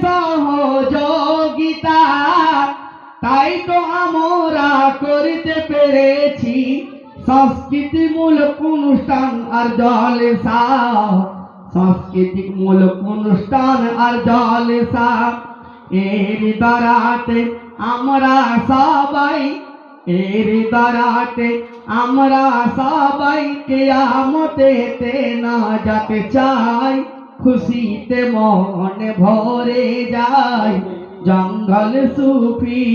সহযোগিতা, তাই তো আমরা করিতে পেরেছি সংস্কৃতিমূলক অনুষ্ঠান আর জলসা। সংস্কৃতিমূলক অনুষ্ঠান আর জলসা এর দ্বারাতে আমরা সবাই, এর দ্বারাতে আমরা সবাই কিয়ামতেতে না যেতে চাই। খুশিতে মন ভরে যায় জঙ্গল সুফি।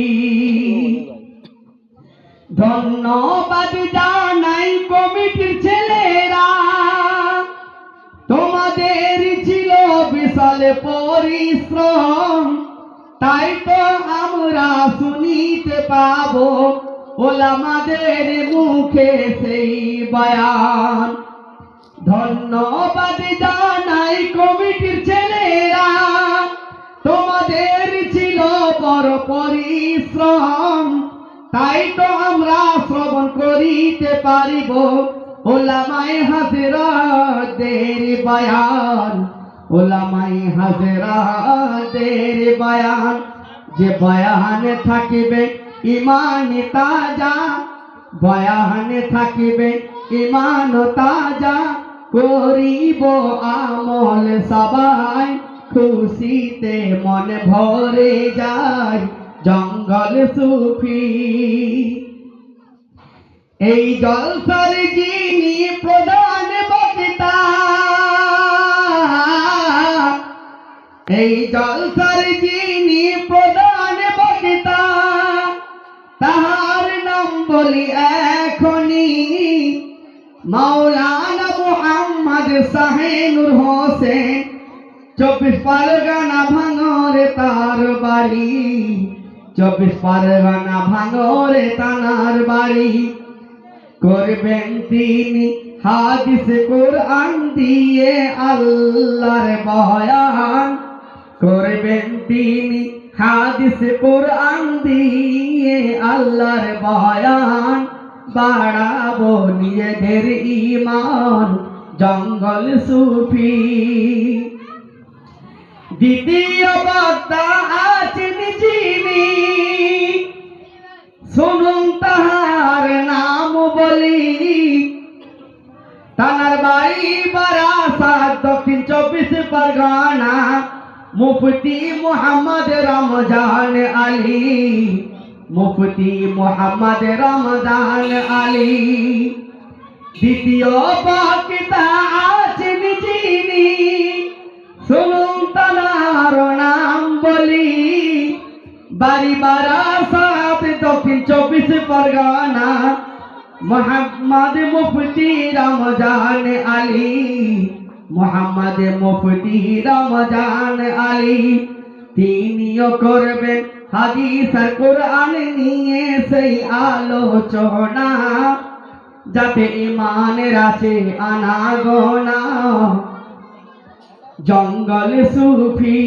ধন্যবাদ জানাই কমিটির ছেলেরা, তোমাদের ছিল বিশাল পরিশ্রম, তাই তো আমরা শুনিতে পাবো ওলামাদের মুখে সেই বয়ান। ধন্যবাদ জানাই কমিটির ছেলেরা, তোমাদের ছিল বড় পরিশ্রম, তাই তো আমরা শ্রবণ করিতে পারিব ওলামায়ে হাজরাতের বয়ান। ওলামায়ে হাজরাতের বয়ান, যে বয়ানে থাকিবে ঈমান তাজা, বয়ানে থাকিবে ঈমান তাজা, করিব আমল সবাই, খুশিতে মন ভরে যায় জঙ্গল সুফি। এই জলসার যিনি প্রধান বক্তা, এই জলসার যিনি প্রধান বক্তা, তাহার নাম বলি এখনি মাওলানা মুহাম্মদ শাহিনুর হোসেন। 24 পরগনা ভাঙরে তার বাড়ি, 24 পরগনা ভাঙরে তানার বাড়ি। করবেন তিনি হাদিস কোরআন দিয়ে আল্লাহর বয়ান, করবেন তিনি হাদিস কোরআন দিয়ে আল্লাহর বয়ান। বাড়াবো নিজেদের ঈমান জঙ্গল সুফি। দ্বিতীয় বক্তা আছেন যিনি, শুনুন তাহার নাম বলি। তানার বাড়ি বারাসাত, দক্ষিণ 24 পরগনা। মুফতি মুহাম্মদ রমজান আলী, মুফতি মুহাম্মদ রমজান আলী। দ্বিতীয় বক্তা আছেন যিনি, শুনুন তানার নাম বলি। বাড়ি বারাসাত, দক্ষিণ 24 পরগনা। মুহাম্মদ মুফতি রমজান আলী, মুহাম্মদ মুফতি রমজান আলী। তিনিও করবেন হাদিস আর কোরআন নিয়ে সেই আলোচনা, যাতে ঈমানের আছে আনাগোনা। জঙ্গল সুফি,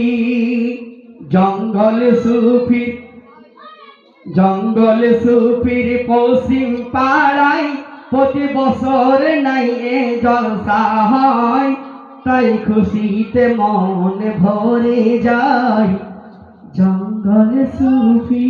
জঙ্গল সুফি, জঙ্গল সুফির পশ্চিম পাড়ায় প্রতি বছর নাই এ জলসা হয়, তাই খুশিতে মন ভরে যায় জঙ্গল সুফি।